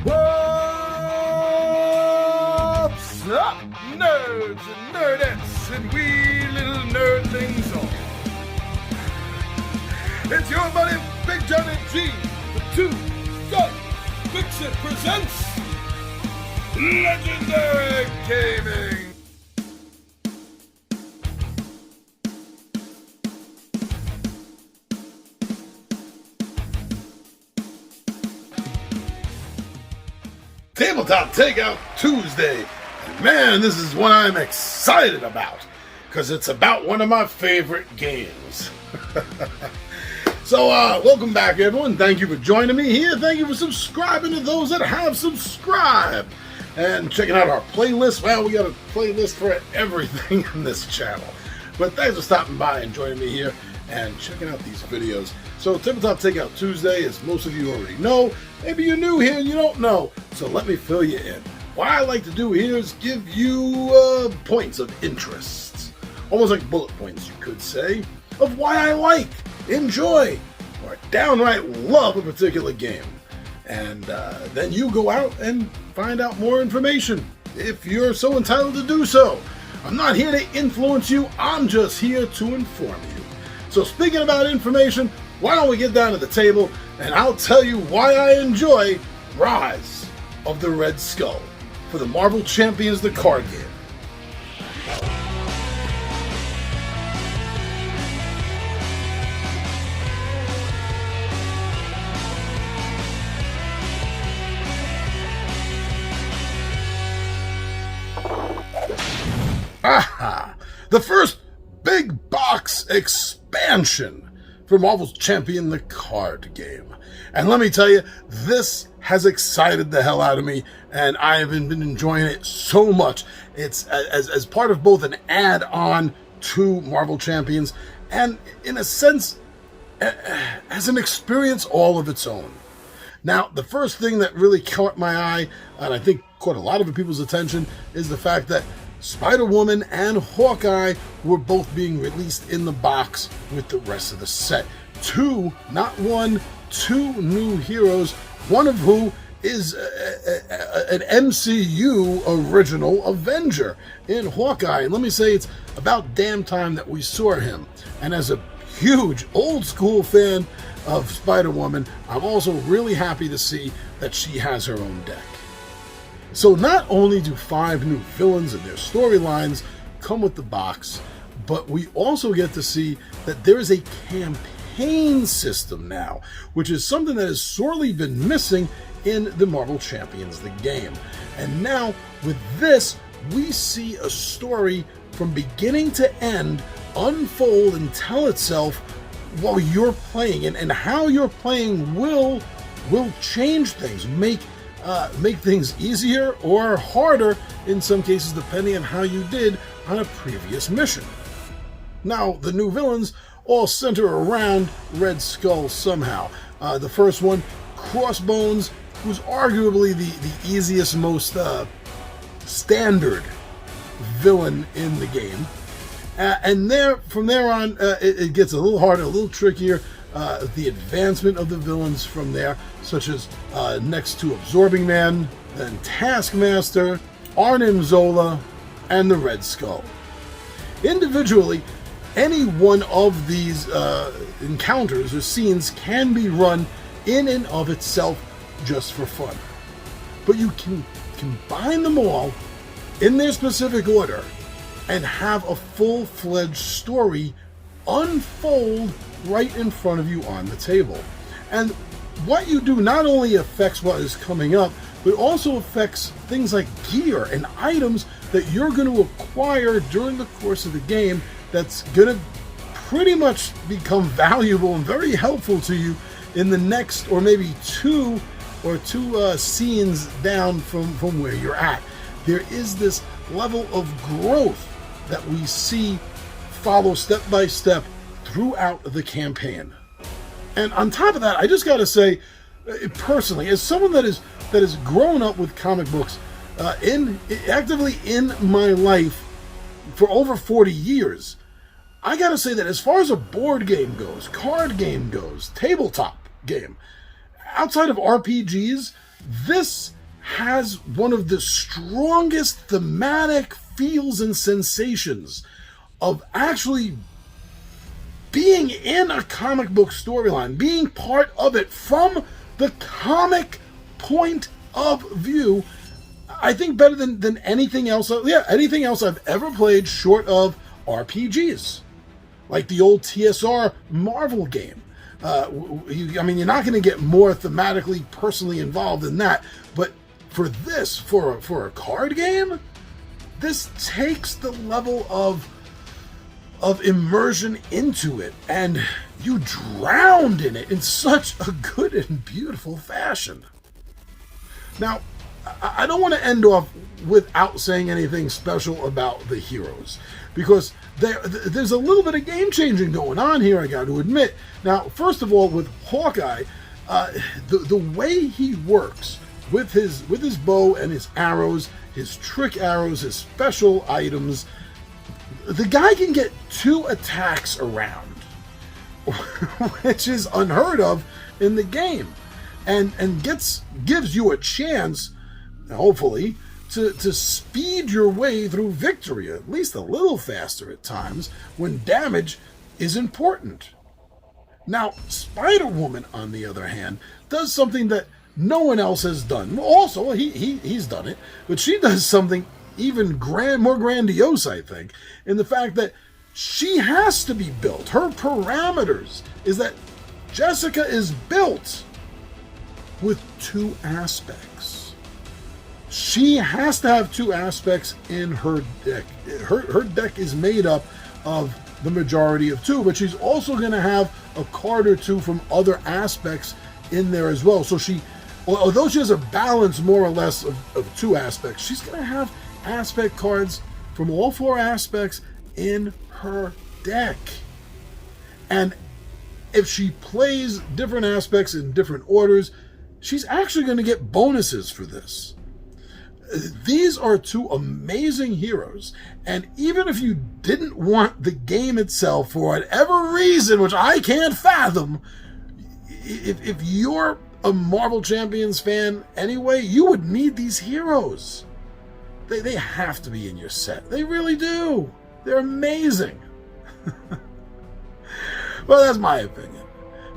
What's up, nerds and nerdettes and wee little nerdlings all? It's your buddy Big Johnny G, the Two Gun Pixie presents Legendary Gaming. Tabletop Takeout Tuesday. And man, this is one I'm excited about because it's about one of my favorite games. So, welcome back, everyone. Thank you for joining me here. Thank you for subscribing to those that have subscribed and checking out our playlist. Well, we got a playlist for everything in this channel. But thanks for stopping by and joining me here and checking out these videos. So, Tabletop Takeout Tuesday, as most of you already know, maybe you're new here and you don't know, so let me fill you in. What I like to do here is give you points of interest, almost like bullet points, you could say, of why I like, enjoy, or downright love a particular game. And then you go out and find out more information, if you're so entitled to do so. I'm not here to influence you, I'm just here to inform you. So speaking about information, why don't we get down to the table and I'll tell you why I enjoy Rise of the Red Skull for the Marvel Champions the card game. Aha! The first big box expansion for Marvel's Champion the card game. And let me tell you, this has excited the hell out of me, and I have been enjoying it so much. It's as part of both an add-on to Marvel Champions, and in a sense, as an experience all of its own. Now, the first thing that really caught my eye, and I think caught a lot of people's attention, is the fact that Spider-Woman and Hawkeye were both being released in the box with the rest of the set. Two, not one, two new heroes, one of who is an MCU original Avenger in Hawkeye. And let me say, it's about damn time that we saw him. And as a huge old school fan of Spider-Woman, I'm also really happy to see that she has her own deck. So not only do 5 new villains and their storylines come with the box, but we also get to see that there is a campaign system now, which is something that has sorely been missing in the Marvel Champions the game. And now with this, we see a story from beginning to end unfold and tell itself while you're playing, and how you're playing will change things, make things easier or harder in some cases, depending on how you did on a previous mission. Now, the new villains all center around Red Skull somehow. The first one, Crossbones, who's arguably the easiest, most standard villain in the game. And from there on, it gets a little harder, a little trickier. The advancement of the villains from there, such as next to Absorbing Man, then Taskmaster, Arnim Zola, and the Red Skull. Individually, any one of these encounters or scenes can be run in and of itself just for fun. But you can combine them all in their specific order and have a full-fledged story unfold right in front of you on the table. And what you do not only affects what is coming up, but also affects things like gear and items that you're going to acquire during the course of the game that's going to pretty much become valuable and very helpful to you in the next, or maybe two scenes down from where you're at. There is this level of growth that we see follow step by step throughout the campaign. And on top of that, I just got to say, personally, as someone that has grown up with comic books actively in my life for over 40 years, I got to say that as far as a board game goes, card game goes, tabletop game, outside of RPGs, This has one of the strongest thematic feels and sensations of actually being in a comic book storyline, being part of it from the comic point of view. I think better than anything else. Yeah, anything else I've ever played short of RPGs, like the old TSR Marvel game. You're not going to get more thematically, personally involved in that. But for this, for a card game, this takes the level of immersion into it, and you drowned in it in such a good and beautiful fashion. Now, I don't want to end off without saying anything special about the heroes, because there's a little bit of game changing going on here, I got to admit. Now, first of all, with Hawkeye, the way he works with his bow and his arrows, his trick arrows, his special items, the guy can get 2 attacks around, which is unheard of in the game, and gives you a chance, hopefully, to speed your way through victory, at least a little faster at times, when damage is important. Now, Spider-Woman, on the other hand, does something that no one else has done. Also, he's done it, but she does something even more grandiose, I think, in the fact that she has to be built. Her parameters is that Jessica is built with 2 aspects. She has to have 2 aspects in her deck. Her deck is made up of the majority of 2, but she's also going to have a card or 2 from other aspects in there as well. So although she has a balance more or less of 2 aspects, she's going to have aspect cards from all 4 aspects in her deck. And if she plays different aspects in different orders, she's actually going to get bonuses for this. These are 2 amazing heroes, and even if you didn't want the game itself for whatever reason, which I can't fathom, if you're a Marvel Champions fan anyway, you would need these heroes. They have to be in your set. They really do. They're amazing. Well, that's my opinion.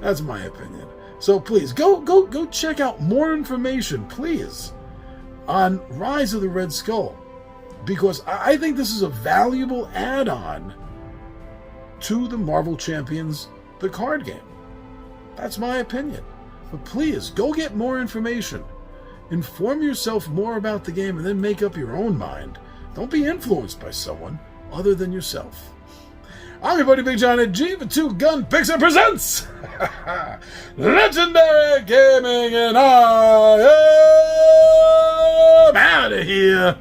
That's my opinion. So please, go check out more information, please, on Rise of the Red Skull, because I think this is a valuable add-on to the Marvel Champions, the card game. That's my opinion. But please, go get more information. Inform yourself more about the game and then make up your own mind. Don't be influenced by someone other than yourself. I'm your buddy Big John at G for 2 Gun Pixie presents Legendary Gaming, and I am out of here.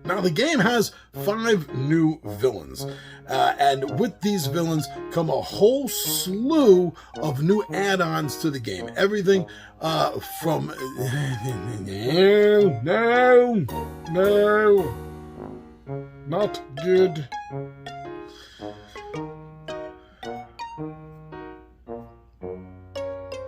Now, the game has 5 new villains, and with these villains come a whole slew of new add-ons to the game. Everything from... No, not good.